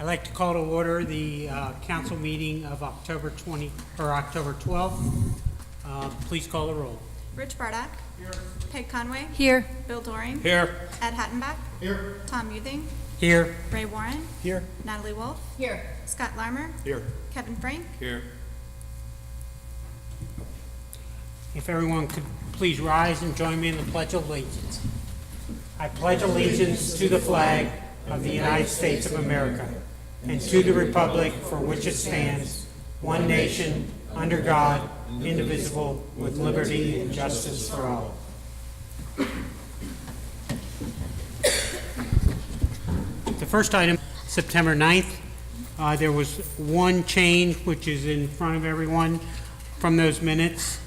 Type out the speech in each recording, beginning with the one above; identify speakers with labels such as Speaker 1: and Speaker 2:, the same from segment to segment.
Speaker 1: like to call to order the council meeting of October 12th. Please call the roll.
Speaker 2: Rich Bardak. Here. Peg Conway.
Speaker 3: Here.
Speaker 2: Bill Doring.
Speaker 1: Here.
Speaker 2: Ed Hattenbach.
Speaker 4: Here.
Speaker 2: Tom Muething.
Speaker 1: Here.
Speaker 2: Ray Warren.
Speaker 4: Here.
Speaker 2: Natalie Wolf.
Speaker 3: Here.
Speaker 2: Scott Lahrmer.
Speaker 4: Here.
Speaker 2: Kevin Frank.
Speaker 4: Here.
Speaker 1: If everyone could please rise and join me in the Pledge of Allegiance. I pledge allegiance to the flag of the United States of America and to the republic for which it stands, one nation, under God, indivisible, with liberty and justice for all. The first item, September 9th, there was one change which is in front of everyone from those minutes.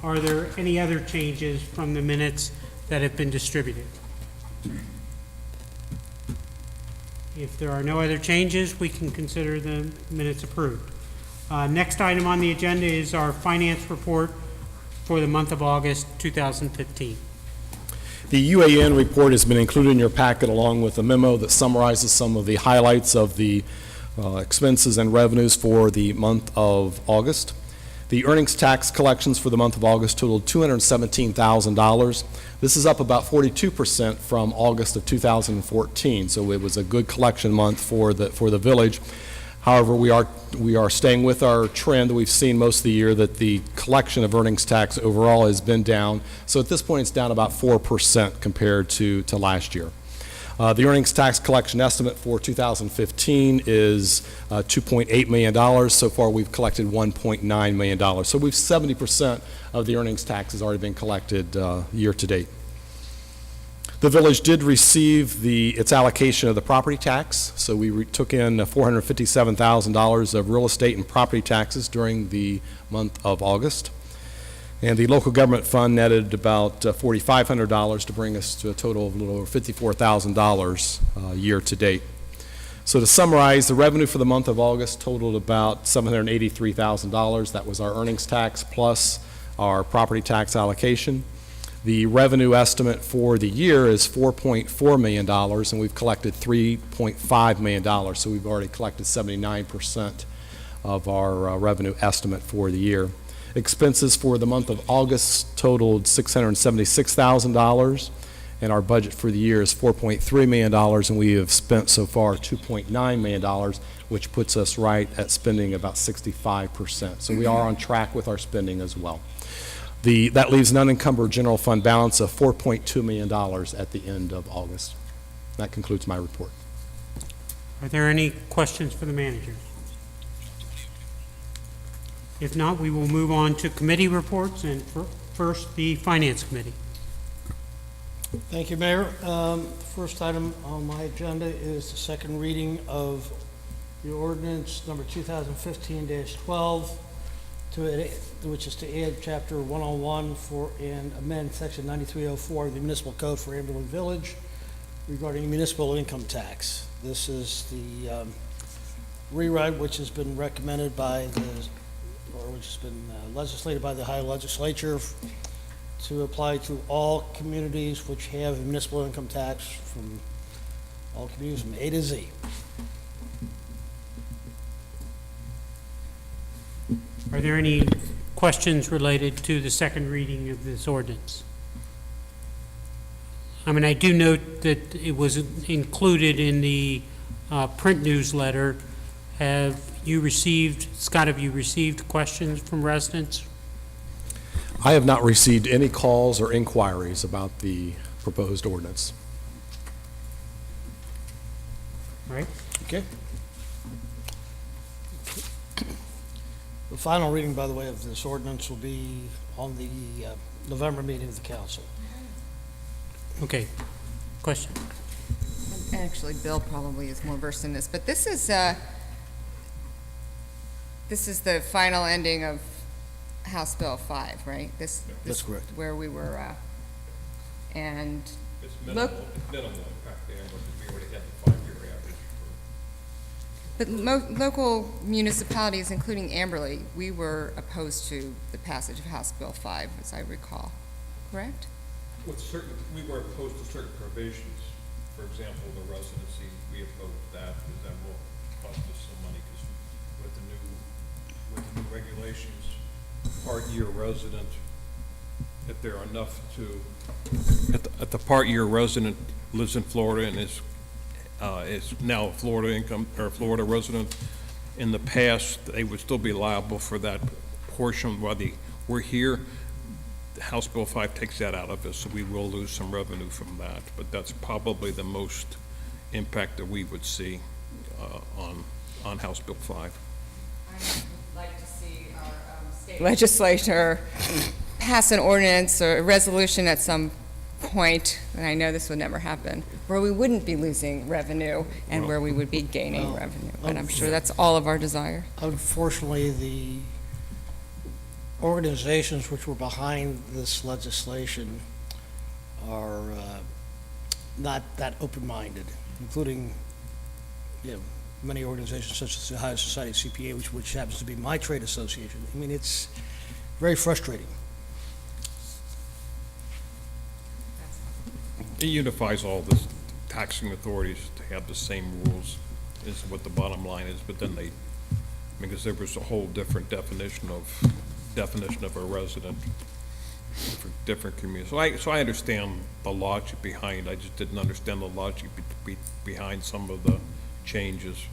Speaker 1: Are there any other changes from the minutes that have been distributed? If there are no other changes, we can consider the minutes approved. Next item on the agenda is our finance report for the month of August 2015.
Speaker 5: The UAN report has been included in your packet along with a memo that summarizes some of the highlights of the expenses and revenues for the month of August. The earnings tax collections for the month of August totaled $217,000. This is up about 42% from August of 2014, so it was a good collection month for the village. However, we are staying with our trend that we've seen most of the year, that the collection of earnings tax overall has been down. So at this point, it's down about 4% compared to last year. The earnings tax collection estimate for 2015 is $2.8 million. So far, we've collected $1.9 million. So 70% of the earnings tax has already been collected year to date. The village did receive its allocation of the property tax. So we took in $457,000 of real estate and property taxes during the month of August. And the local government fund netted about $4,500 to bring us to a total of a little over $54,000 year to date. So to summarize, the revenue for the month of August totaled about $783,000. That was our earnings tax plus our property tax allocation. The revenue estimate for the year is $4.4 million, and we've collected $3.5 million. So we've already collected 79% of our revenue estimate for the year. Expenses for the month of August totaled $676,000, and our budget for the year is $4.3 million, and we have spent so far $2.9 million, which puts us right at spending about 65%. So we are on track with our spending as well. That leaves an unencumbered general fund balance of $4.2 million at the end of August. That concludes my report.
Speaker 1: Are there any questions for the manager? If not, we will move on to committee reports, and first, the Finance Committee.
Speaker 4: Thank you, Mayor. First item on my agenda is the second reading of the ordinance number 2015-12, which is to add Chapter 101 and amend Section 9304 of the Municipal Code for Amberley Village regarding municipal income tax. This is the rewrite which has been recommended by which has been legislated by the Ohio Legislature to apply to all communities which have a municipal income tax, from all communities from A to Z.
Speaker 1: Are there any questions related to the second reading of this ordinance? I mean, I do note that it was included in the print newsletter. Have you received, Scott, have you received questions from residents?
Speaker 5: I have not received any calls or inquiries about the proposed ordinance.
Speaker 1: All right.
Speaker 4: Okay. The final reading, by the way, of this ordinance will be on the November meeting of the council.
Speaker 1: Okay. Question?
Speaker 3: Actually, Bill probably is more versed in this, but this is the final ending of House Bill 5, right?
Speaker 4: That's correct.
Speaker 3: Where we were, and
Speaker 6: It's minimal, minimal impact there, but we already had the 5-year average.
Speaker 3: but local municipalities, including Amberley, we were opposed to the passage of House Bill 5, as I recall, correct?
Speaker 6: With certain, we were opposed to certain provisions. for example, the residency, we oppose that because that will cost us some money because with the new regulations, part-year resident, if there are enough to, if the part-year resident lives in Florida and is now a Florida income or Florida resident, in the past, they would still be liable for that portion while we're here. House Bill 5 takes that out of us, so we will lose some revenue from that. But that's probably the most impact that we would see on House Bill 5.
Speaker 3: I would like to see our state legislature pass an ordinance or a resolution at some point, and I know this would never happen, where we wouldn't be losing revenue and where we would be gaining revenue. But I'm sure that's all of our desire.
Speaker 4: Unfortunately, the organizations which were behind this legislation are not that open-minded, including, many organizations such as the Ohio Society of CPA, which happens to be my trade association. I mean, it's very frustrating.
Speaker 6: It unifies all the taxing authorities to have the same rules is what the bottom line is, but then because there was a whole different definition of a resident for different communities. So I understand the logic behind, I just didn't understand the logic behind some of the changes.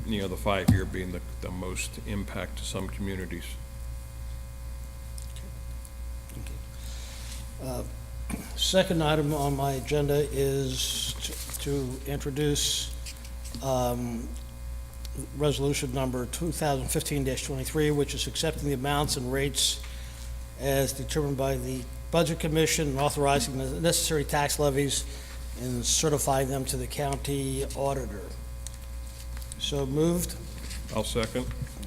Speaker 6: The 5-year being the most impact to some communities.
Speaker 4: Second item on my agenda is to introduce resolution number 2015-23, which is accepting the amounts and rates as determined by the Budget Commission and authorizing the necessary tax levies and certifying them to the county auditor. So moved?
Speaker 6: I'll second.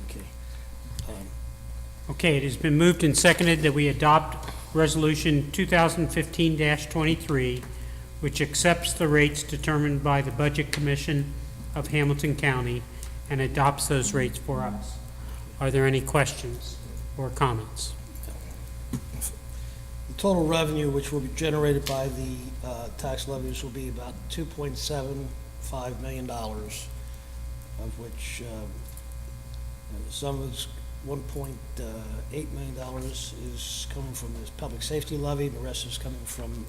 Speaker 4: Okay.
Speaker 1: Okay, it has been moved and seconded that we adopt Resolution 2015-23, which accepts the rates determined by the Budget Commission of Hamilton County and adopts those rates for us. Are there any questions or comments?
Speaker 4: The total revenue which will be generated by the tax levies will be about $2.75 million, of which some of it's $1.8 million is coming from this public safety levy, and the rest is coming from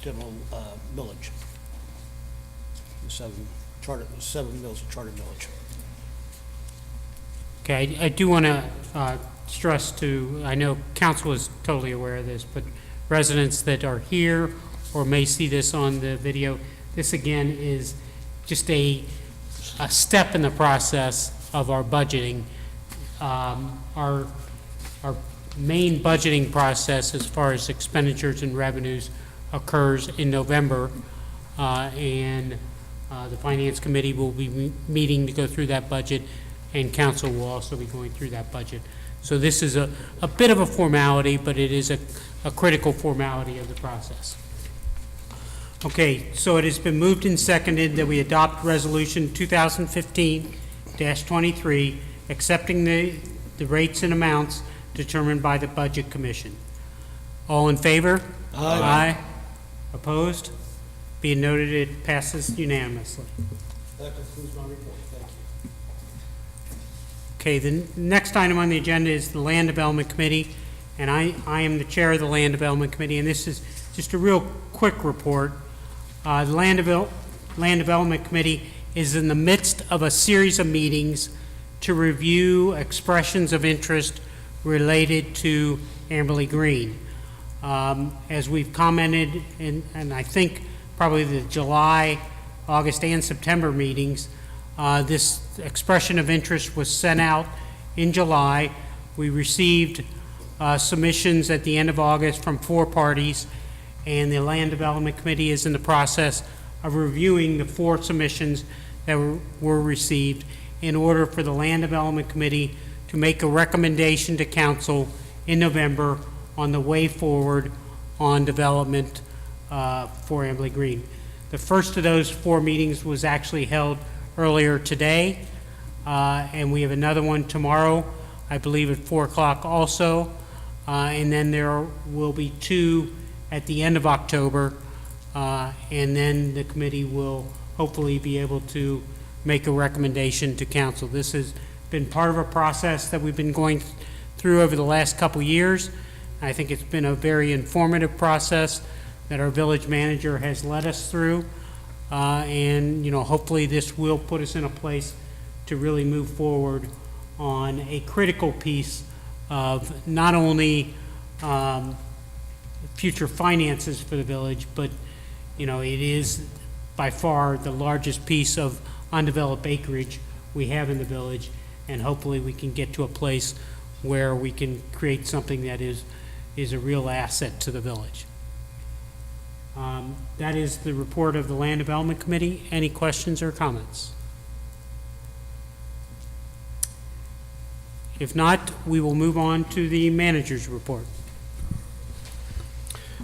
Speaker 4: general millage. The seven mills of charter millage.
Speaker 1: Okay, I do want to stress to, I know council is totally aware of this, but residents that are here or may see this on the video, this again is just a step in the process of our budgeting. Our main budgeting process as far as expenditures and revenues occurs in November, and the Finance Committee will be meeting to go through that budget, and council will also be going through that budget. So this is a bit of a formality, but it is a critical formality of the process. Okay, so it has been moved and seconded that we adopt Resolution 2015-23, accepting the rates and amounts determined by the Budget Commission. All in favor?
Speaker 4: Aye.
Speaker 1: Aye. Opposed? Being noted, it passes unanimously.
Speaker 4: That concludes my report. Thank you.
Speaker 1: Okay, the next item on the agenda is the Land Development Committee, and I am the chair of the Land Development Committee, and this is just a real quick report. The Land Development Committee is in the midst of a series of meetings to review expressions of interest related to Amberley Green. As we've commented, and I think probably the July, August, and September meetings, this expression of interest was sent out in July. We received submissions at the end of August from 4 parties, and the Land Development Committee is in the process of reviewing the 4 submissions that were received in order for the Land Development Committee to make a recommendation to Council in November on the way forward on development for Amberley Green. The first of those 4 meetings was actually held earlier today, and we have another one tomorrow, I believe at 4 o'clock also, and then there will be 2 at the end of October and then the committee will hopefully be able to make a recommendation to council. This has been part of a process that we've been going through over the last couple years. I think it's been a very informative process that our village manager has led us through. And, hopefully this will put us in a place to really move forward on a critical piece of not only future finances for the village, but, it is by far the largest piece of undeveloped acreage we have in the village, and hopefully we can get to a place where we can create something that is a real asset to the village. That is the report of the Land Development Committee. Any questions or comments? If not, we will move on to the manager's report.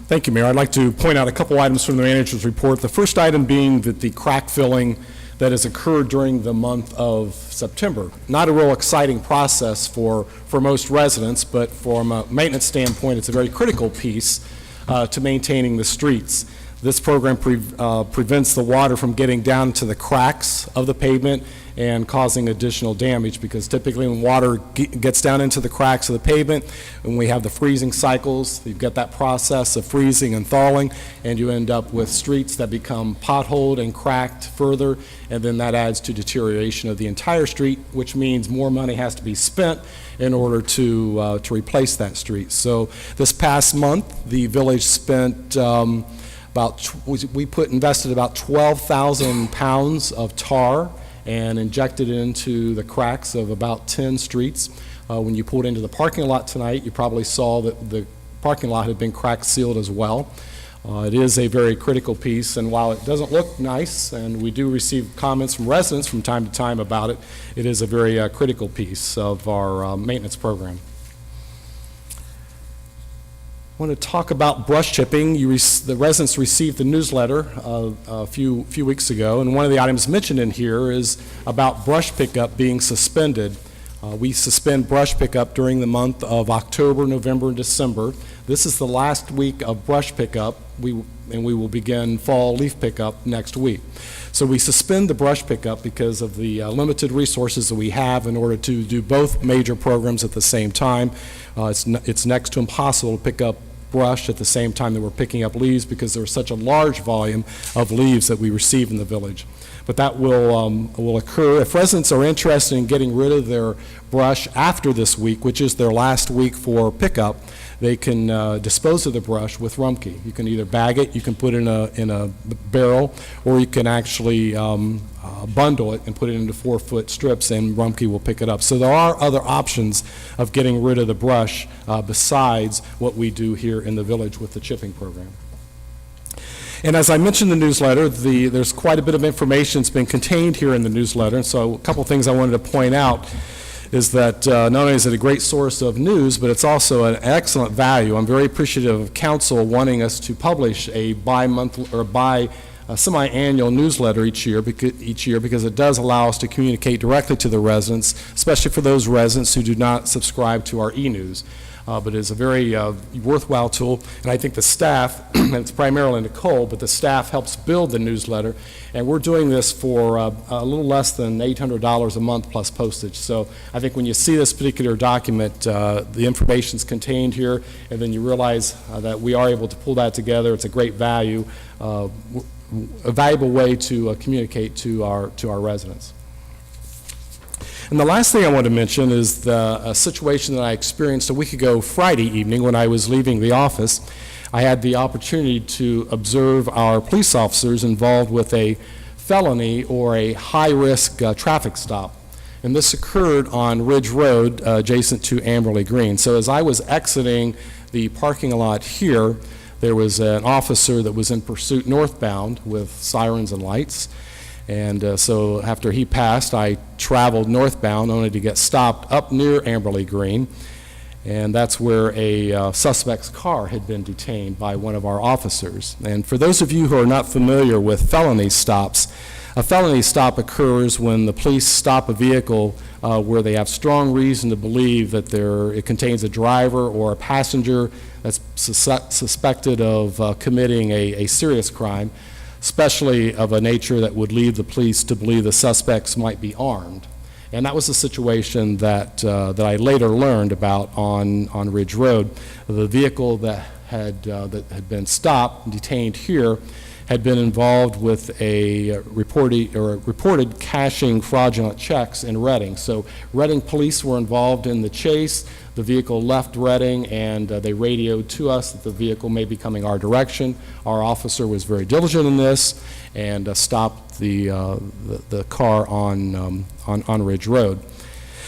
Speaker 5: Thank you, Mayor. I'd like to point out a couple items from the manager's report. The first item being that the crack filling that has occurred during the month of September. Not a real exciting process for most residents, but from a maintenance standpoint, it's a very critical piece to maintaining the streets. This program prevents the water from getting down to the cracks of the pavement and causing additional damage, because typically when water gets down into the cracks of the pavement, when we have the freezing cycles, you've got that process of freezing and thawing, and you end up with streets that become potholed and cracked further, and then that adds to deterioration of the entire street, which means more money has to be spent in order to replace that street. So this past month, the village spent invested about 12,000 pounds of tar and injected it into the cracks of about 10 streets. When you pulled into the parking lot tonight, you probably saw that the parking lot had been crack sealed as well. It is a very critical piece, and while it doesn't look nice, and we do receive comments from residents from time to time about it, it is a very critical piece of our maintenance program. I want to talk about brush chipping. The residents received the newsletter a few weeks ago, and one of the items mentioned in here is about brush pickup being suspended. We suspend brush pickup during the month of October, November, and December. This is the last week of brush pickup, and we will begin fall leaf pickup next week. So we suspend the brush pickup because of the limited resources that we have in order to do both major programs at the same time. It's next to impossible to pick up brush at the same time that we're picking up leaves, because there's such a large volume of leaves that we receive in the village. But that will occur. If residents are interested in getting rid of their brush after this week, which is their last week for pickup, they can dispose of the brush with Rumpke. You can either bag it, you can put it in a barrel, or you can actually bundle it and put it into 4-foot strips, and Rumpke will pick it up. So there are other options of getting rid of the brush besides what we do here in the village with the chipping program. And as I mentioned in the newsletter, there's quite a bit of information that's been contained here in the newsletter, and so a couple things I wanted to point out is that not only is it a great source of news, but it's also an excellent value. I'm very appreciative of council wanting us to publish a bi-monthly or semi-annual newsletter each year because it does allow us to communicate directly to the residents, especially for those residents who do not subscribe to our e-news. But it's a very worthwhile tool, and I think the staff, and it's primarily Nicole, but the staff helps build the newsletter, and we're doing this for a little less than $800 a month plus postage. So I think when you see this particular document, the information's contained here, and then you realize that we are able to pull that together. It's a great value, a valuable way to communicate to our residents. And the last thing I want to mention is a situation that I experienced a week ago Friday evening when I was leaving the office. I had the opportunity to observe our police officers involved with a felony or a high-risk traffic stop. And this occurred on Ridge Road adjacent to Amberley Green. So as I was exiting the parking lot here, there was an officer that was in pursuit northbound with sirens and lights. And so after he passed, I traveled northbound only to get stopped up near Amberley Green, and that's where a suspect's car had been detained by one of our officers. And for those of you who are not familiar with felony stops, a felony stop occurs when the police stop a vehicle where they have strong reason to believe that it contains a driver or a passenger that's suspected of committing a serious crime, especially of a nature that would lead the police to believe the suspects might be armed. And that was the situation that I later learned about on Ridge Road. The vehicle that had been stopped and detained here had been involved with a reported cashing fraudulent checks in Reading. So Reading police were involved in the chase. The vehicle left Reading, and they radioed to us that the vehicle may be coming our direction. Our officer was very diligent in this and stopped the car on Ridge Road.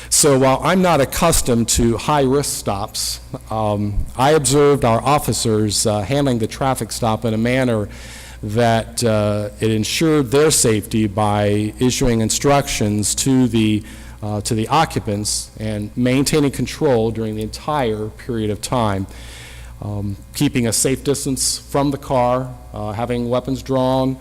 Speaker 5: So while I'm not accustomed to high-risk stops, I observed our officers handling the traffic stop in a manner that it ensured their safety by issuing instructions to the occupants and maintaining control during the entire period of time, keeping a safe distance from the car, having weapons drawn,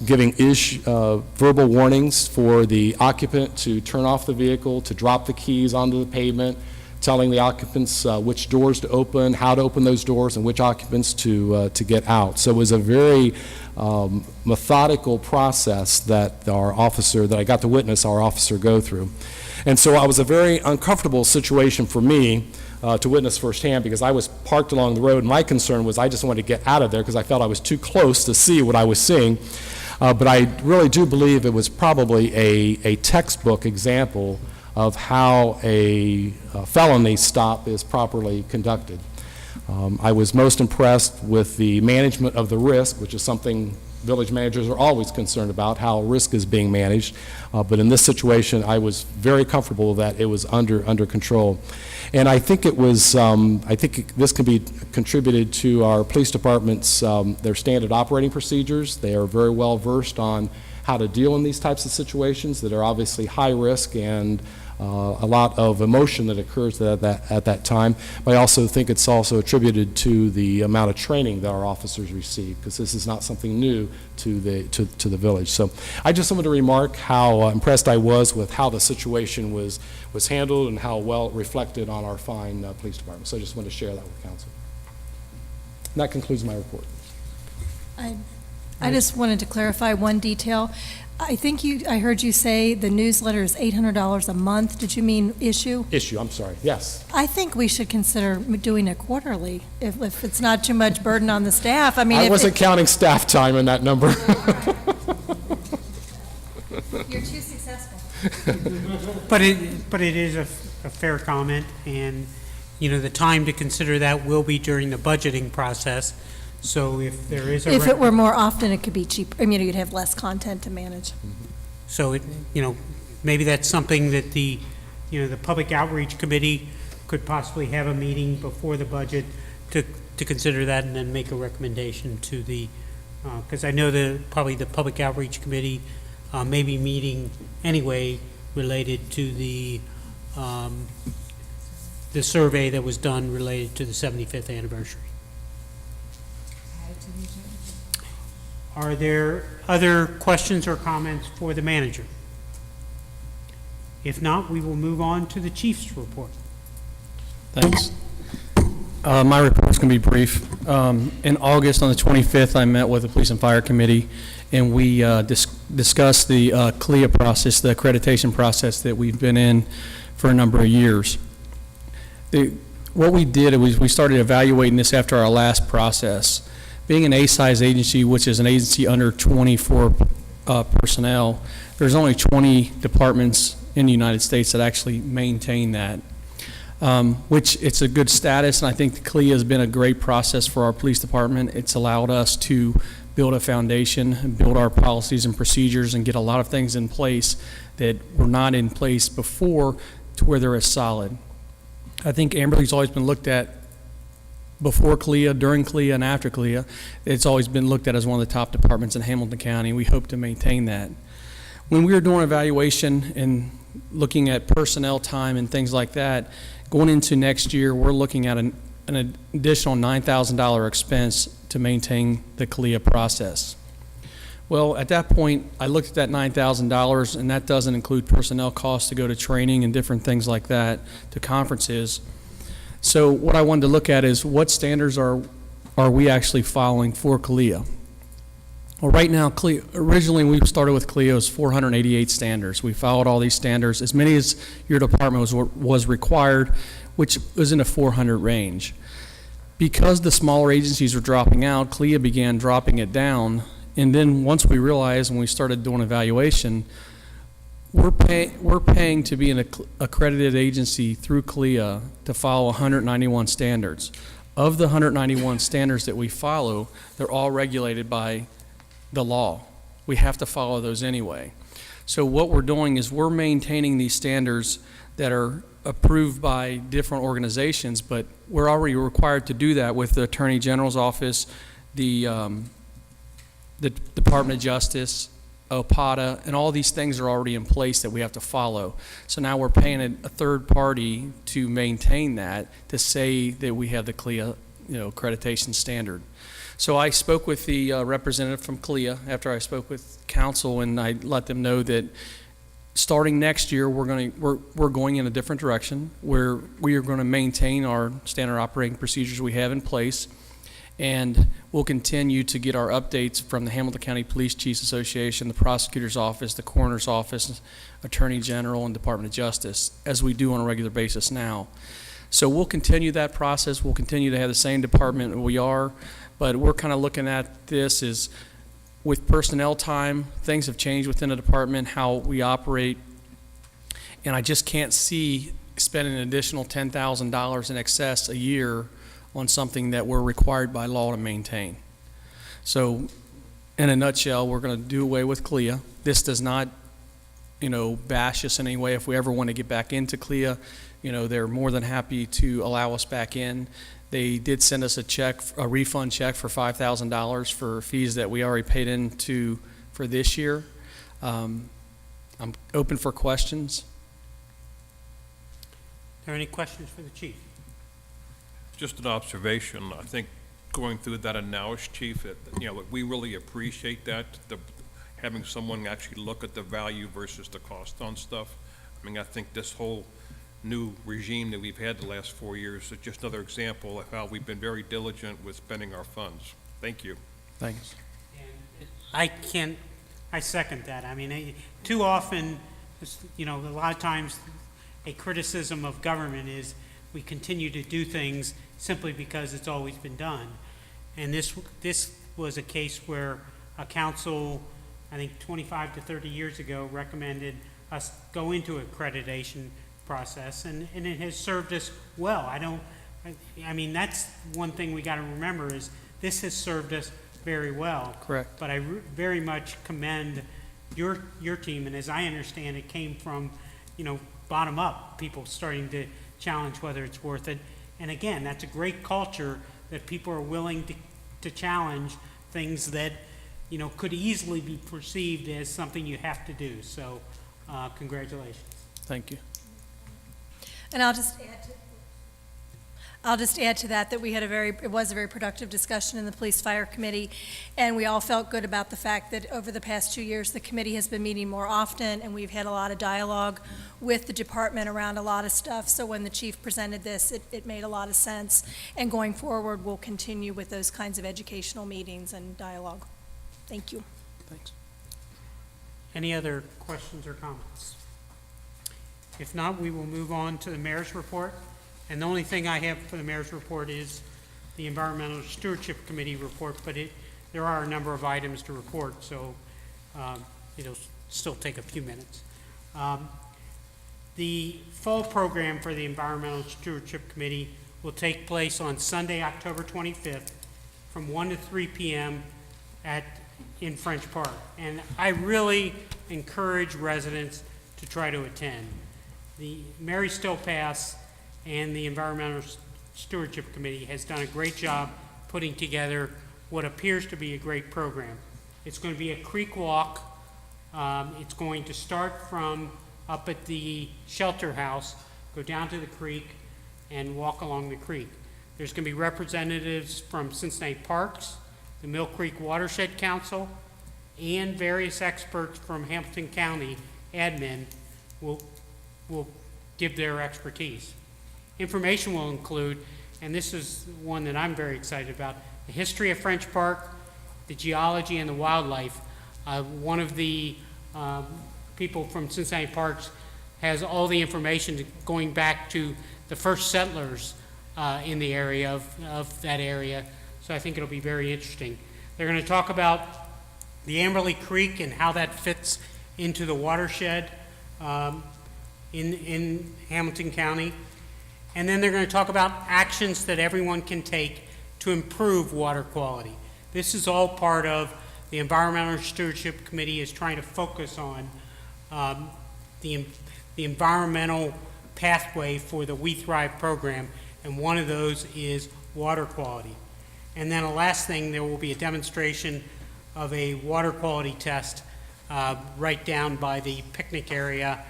Speaker 5: giving verbal warnings for the occupant to turn off the vehicle, to drop the keys onto the pavement, telling the occupants which doors to open, how to open those doors, and which occupants to get out. So it was a very methodical process that I got to witness our officer go through. And so it was a very uncomfortable situation for me to witness firsthand, because I was parked along the road, and my concern was I just wanted to get out of there because I felt I was too close to see what I was seeing. But I really do believe it was probably a textbook example of how a felony stop is properly conducted. I was most impressed with the management of the risk, which is something village managers are always concerned about, how risk is being managed. But in this situation, I was very comfortable that it was under control. And I think it was, this can be contributed to our police department's, their standard operating procedures. They are very well versed on how to deal in these types of situations that are obviously high risk and a lot of emotion that occurs at that time. But I also think it's also attributed to the amount of training that our officers receive, because this is not something new to the village. So I just wanted to remark how impressed I was with how the situation was handled and how well it reflected on our fine police department. So I just wanted to share that with council. And that concludes my report.
Speaker 7: I just wanted to clarify one detail. I heard you say the newsletter is $800 a month. Did you mean issue?
Speaker 5: Issue, I'm sorry, yes.
Speaker 7: I think we should consider doing it quarterly, if it's not too much burden on the staff. I mean,
Speaker 5: I wasn't counting staff time in that number.
Speaker 7: You're too successful.
Speaker 1: But it is a fair comment, and, the time to consider that will be during the budgeting process. So if there is
Speaker 7: If it were more often, it could be cheaper. I mean, you'd have less content to manage.
Speaker 1: So maybe that's something that the Public Outreach Committee could possibly have a meeting before the budget to consider that, and then make a recommendation to the, because I know probably the Public Outreach Committee may be meeting anyway related to the survey that was done related to the 75th anniversary. Are there other questions or comments for the manager? If not, we will move on to the chief's report.
Speaker 8: Thanks. My report's going to be brief. In August, on the 25th, I met with the Police and Fire Committee, and we discussed the CLIA process, the accreditation process that we've been in for a number of years. What we did was we started evaluating this after our last process. Being an A-size agency, which is an agency under 24 personnel, there's only 20 departments in the United States that actually maintain that, which it's a good status, and I think the CLIA has been a great process for our police department. It's allowed us to build a foundation, and build our policies and procedures, and get a lot of things in place that were not in place before to where they're as solid. I think Amberley's always been looked at before CLIA, during CLIA, and after CLIA. It's always been looked at as one of the top departments in Hamilton County. We hope to maintain that. When we were doing evaluation and looking at personnel time and things like that, going into next year, we're looking at an additional $9,000 expense to maintain the CLIA process. Well, at that point, I looked at that $9,000, and that doesn't include personnel costs to go to training and different things like that, to conferences. So what I wanted to look at is what standards are we actually following for CLIA? Well, right now, originally we started with CLIA's 488 standards. We followed all these standards, as many as your department was required, which was in the 400 range. Because the smaller agencies were dropping out, CLIA began dropping it down. And then once we realized, when we started doing evaluation, we're paying to be an accredited agency through CLIA to follow 191 standards. Of the 191 standards that we follow, they're all regulated by the law. We have to follow those anyway. So what we're doing is we're maintaining these standards that are approved by different organizations, but we're already required to do that with the Attorney General's office, the Department of Justice, OPATA, and all these things are already in place that we have to follow. So now we're paying a third party to maintain that, to say that we have the CLIA, accreditation standard. So I spoke with the representative from CLIA after I spoke with council, and I let them know that starting next year, we're going in a different direction, where we are going to maintain our standard operating procedures we have in place, and we'll continue to get our updates from the Hamilton County Police Chiefs Association, the Prosecutor's Office, the Coroner's Office, Attorney General, and Department of Justice, as we do on a regular basis now. So we'll continue that process. We'll continue to have the same department we are, but we're kind of looking at this as, with personnel time, things have changed within the department, how we operate, and I just can't see spending an additional $10,000 in excess a year on something that we're required by law to maintain. So, in a nutshell, we're going to do away with CLIA. This does not, bash us in any way. If we ever want to get back into CLIA, they're more than happy to allow us back in. They did send us a refund check for $5,000 for fees that we already paid into for this year. I'm open for questions.
Speaker 1: Are there any questions for the chief?
Speaker 6: Just an observation, I think going through that analysis, Chief, we really appreciate that, having someone actually look at the value versus the cost on stuff. I think this whole new regime that we've had the last 4 years is just another example of how we've been very diligent with spending our funds. Thank you.
Speaker 8: Thanks.
Speaker 1: I second that. Too often, a lot of times a criticism of government is we continue to do things simply because it's always been done. And this was a case where a council, I think 25 to 30 years ago, recommended us go into accreditation process, and it has served us well. That's one thing we got to remember, is this has served us very well.
Speaker 8: Correct.
Speaker 1: But I very much commend your team, and as I understand, it came from, bottom up, people starting to challenge whether it's worth it. And again, that's a great culture, that people are willing to challenge things that, could easily be perceived as something you have to do. So, congratulations.
Speaker 8: Thank you.
Speaker 7: And I'll just add to that we had it was a very productive discussion in the Police Fire Committee, and we all felt good about the fact that over the past 2 years, the committee has been meeting more often, and we've had a lot of dialogue with the department around a lot of stuff. So when the chief presented this, it made a lot of sense. And going forward, we'll continue with those kinds of educational meetings and dialogue. Thank you.
Speaker 8: Thanks.
Speaker 1: Any other questions or comments? If not, we will move on to the mayor's report. And the only thing I have for the mayor's report is the Environmental Stewardship Committee report, but there are a number of items to report, so it'll still take a few minutes. The fall program for the Environmental Stewardship Committee will take place on Sunday, October 25th, from 1 to 3 p.m. in French Park. And I really encourage residents to try to attend. The Mary Stillpass and the Environmental Stewardship Committee has done a great job putting together what appears to be a great program. It's going to be a creek walk. It's going to start from up at the shelter house, go down to the creek, and walk along the creek. There's going to be representatives from Cincinnati Parks, the Mill Creek Watershed Council, and various experts from Hamilton County admin will give their expertise. Information will include, and this is one that I'm very excited about, the history of French Park, the geology and the wildlife. One of the people from Cincinnati Parks has all the information going back to the first settlers in the area of that area, so I think it'll be very interesting. They're going to talk about the Amberley Creek and how that fits into the watershed in Hamilton County. And then they're going to talk about actions that everyone can take to improve water quality. This is all part of the Environmental Stewardship Committee is trying to focus on the environmental pathway for the We Thrive program, and one of those is water quality. And then a last thing, there will be a demonstration of a water quality test right down by the picnic area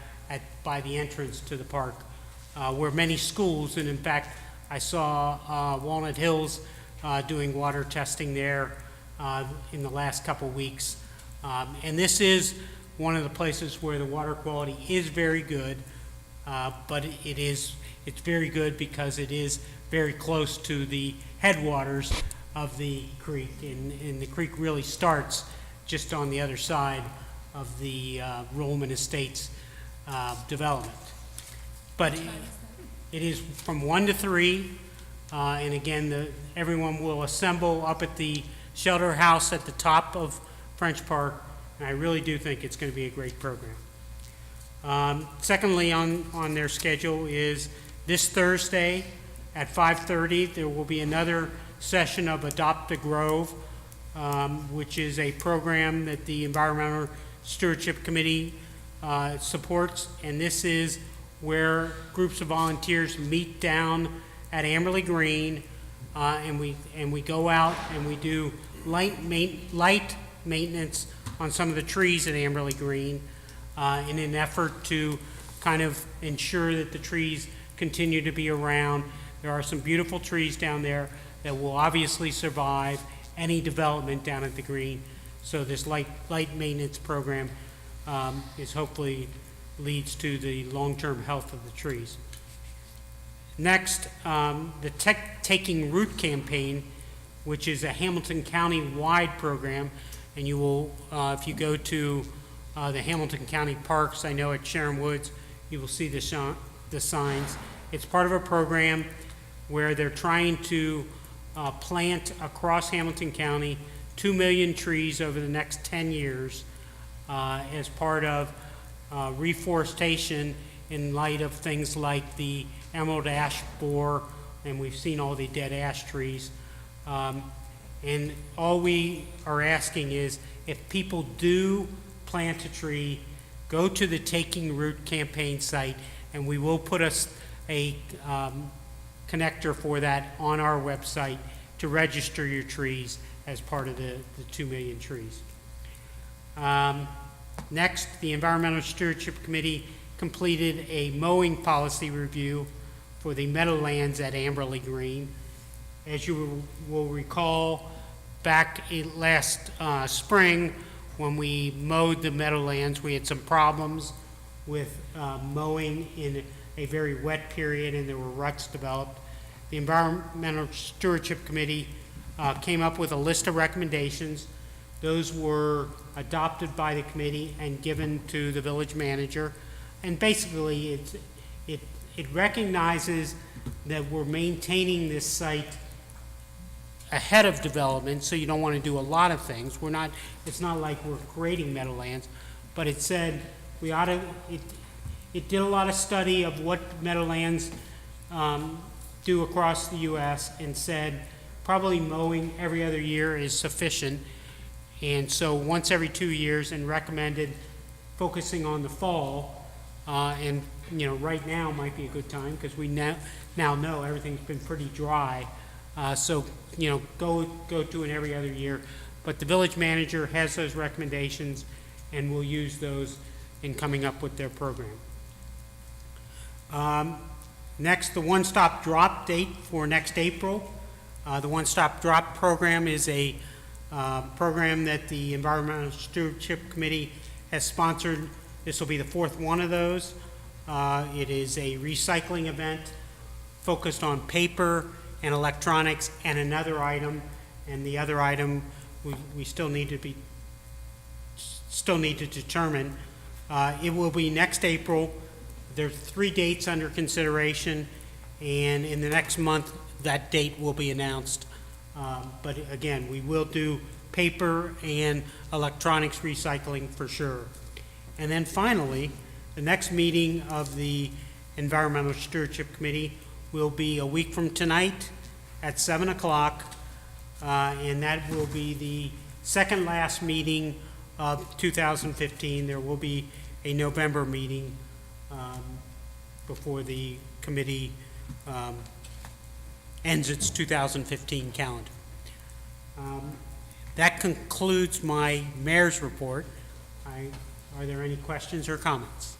Speaker 1: by the entrance to the park, where many schools, and in fact, I saw Walnut Hills doing water testing there in the last couple weeks. And this is one of the places where the water quality is very good, but it's very good because it is very close to the headwaters of the creek, and the creek really starts just on the other side of the Rollman Estates development. But it is from 1 to 3, and again, everyone will assemble up at the shelter house at the top of French Park, and I really do think it's going to be a great program. Secondly, on their schedule is this Thursday at 5:30, there will be another session of Adopt a Grove, which is a program that the Environmental Stewardship Committee supports, and this is where groups of volunteers meet down at Amberley Green, and we go out and we do light maintenance on some of the trees at Amberley Green in an effort to kind of ensure that the trees continue to be around. There are some beautiful trees down there that will obviously survive any development down at the green. So this light maintenance program is hopefully leads to the long-term health of the trees. Next, the Taking Root campaign, which is a Hamilton County-wide program, and you will, if you go to the Hamilton County Parks, I know at Sharon Woods, you will see the signs. It's part of a program where they're trying to plant across Hamilton County 2 million trees over the next 10 years as part of reforestation in light of things like the emerald ash borer, and we've seen all the dead ash trees. And all we are asking is if people do plant a tree, go to the Taking Root campaign site, and we will put a connector for that on our website to register your trees as part of the 2 million trees. Next, the Environmental Stewardship Committee completed a mowing policy review for the meadowlands at Amberley Green. As you will recall, back last spring, when we mowed the meadowlands, we had some problems with mowing in a very wet period, and there were ruts developed. The Environmental Stewardship Committee came up with a list of recommendations. Those were adopted by the committee and given to the village manager. And basically, it recognizes that we're maintaining this site ahead of development, so you don't want to do a lot of things. It's not like we're creating meadowlands, but it said we ought to, it did a lot of study of what meadowlands do across the U.S. and said probably mowing every other year is sufficient. And so once every 2 years, and recommended focusing on the fall, and right now might be a good time because we now know everything's been pretty dry. So go to it every other year. But the village manager has those recommendations, and will use those in coming up with their program. Next, the one-stop drop date for next April. The one-stop drop program is a program that the Environmental Stewardship Committee has sponsored. This will be the fourth one of those. It is a recycling event focused on paper and electronics and another item. And the other item we still need to determine. It will be next April. There's 3 dates under consideration, and in the next month, that date will be announced. But again, we will do paper and electronics recycling for sure. And then finally, the next meeting of the Environmental Stewardship Committee will be a week from tonight at 7 o'clock, and that will be the second last meeting of 2015. There will be a November meeting before the committee ends its 2015 calendar. That concludes my mayor's report. Are there any questions or comments?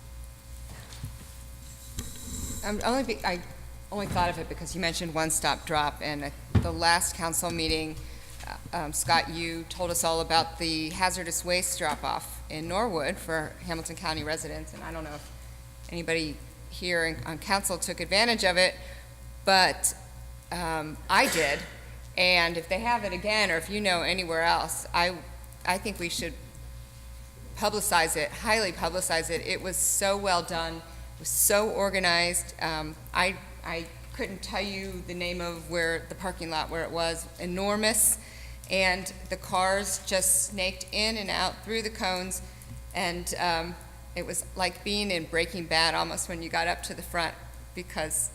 Speaker 3: I only thought of it because you mentioned one-stop drop, and at the last council meeting, Scott, you told us all about the hazardous waste drop-off in Norwood for Hamilton County residents, and I don't know if anybody here on council took advantage of it, but I did, and if they have it again, or if you know anywhere else, I think we should publicize it, highly publicize it. It was so well done, it was so organized. I couldn't tell you the name of where the parking lot where it was, enormous, and the cars just snaked in and out through the cones, and it was like being in Breaking Bad almost when you got up to the front, because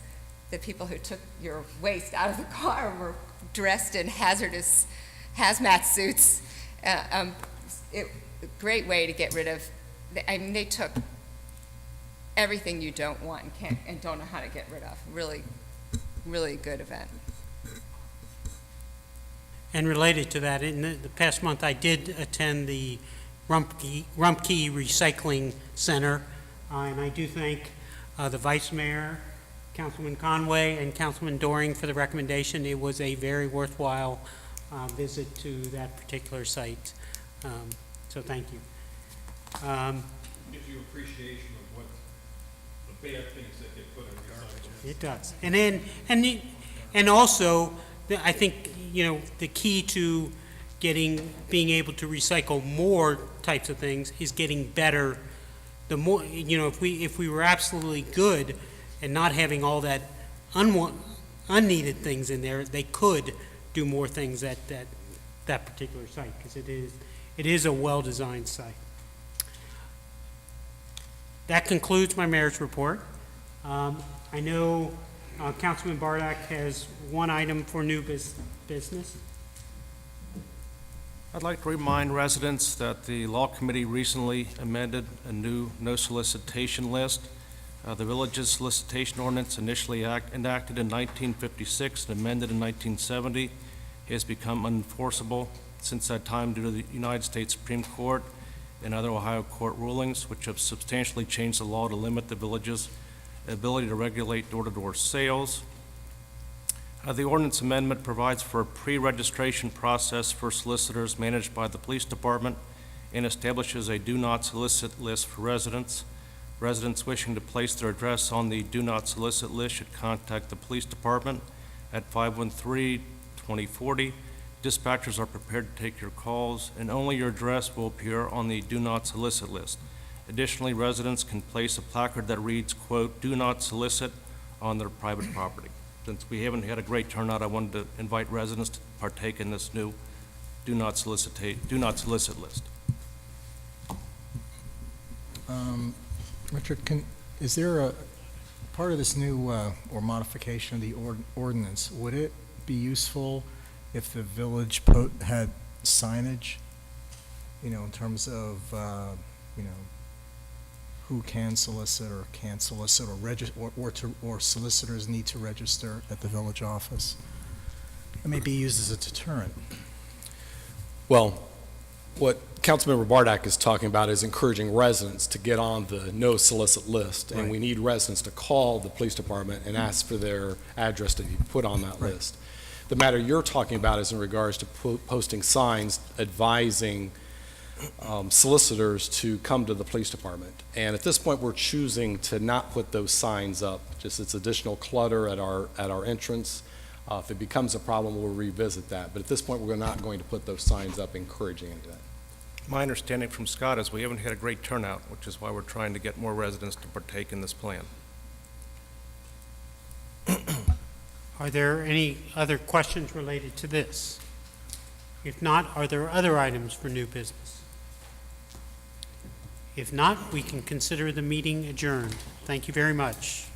Speaker 3: the people who took your waste out of the car were dressed in hazardous hazmat suits. Great way to get rid of, I mean, they took everything you don't want and can't and don't know how to get rid of. Really, really good event.
Speaker 1: And related to that, in the past month, I did attend the Rumpke Recycling Center, and I do thank the Vice Mayor, Councilman Conway, and Councilman Doring for the recommendation. It was a very worthwhile visit to that particular site. So thank you.
Speaker 6: Gives you appreciation of what the bad things that get put in recycling.
Speaker 1: It does. And also, I think, the key to being able to recycle more types of things is getting better. The more, if we were absolutely good and not having all that unneeded things in there, they could do more things at that particular site, because it is a well-designed site. That concludes my mayor's report. I know Councilman Bardak has one item for new business.
Speaker 9: I'd like to remind residents that the Law Committee recently amended a new no solicitation list. The village's solicitation ordinance, initially enacted in 1956 and amended in 1970, has become unenforceable since that time due to the United States Supreme Court and other Ohio court rulings, which have substantially changed the law to limit the village's ability to regulate door-to-door sales. The ordinance amendment provides for a pre-registration process for solicitors managed by the police department and establishes a do not solicit list for residents. Residents wishing to place their address on the do not solicit list should contact the police department at 513-2040. Dispatchers are prepared to take your calls, and only your address will appear on the do not solicit list. Additionally, residents can place a placard that reads, quote, "Do not solicit," on their private property. Since we haven't had a great turnout, I wanted to invite residents to partake in this new do not solicit list.
Speaker 10: Richard, is there a part of this new or modification of the ordinance? Would it be useful if the village had signage, in terms of, who can solicit or can't solicit, or solicitors need to register at the village office? It may be used as a deterrent.
Speaker 5: Well, what Councilmember Bardak is talking about is encouraging residents to get on the no solicit list, and we need residents to call the police department and ask for their address to be put on that list. The matter you're talking about is in regards to posting signs advising solicitors to come to the police department. And at this point, we're choosing to not put those signs up, just it's additional clutter at our entrance. If it becomes a problem, we'll revisit that. But at this point, we're not going to put those signs up encouraging any of that.
Speaker 9: My understanding from Scott is we haven't had a great turnout, which is why we're trying to get more residents to partake in this plan.
Speaker 1: Are there any other questions related to this? If not, are there other items for new business? If not, we can consider the meeting adjourned. Thank you very much.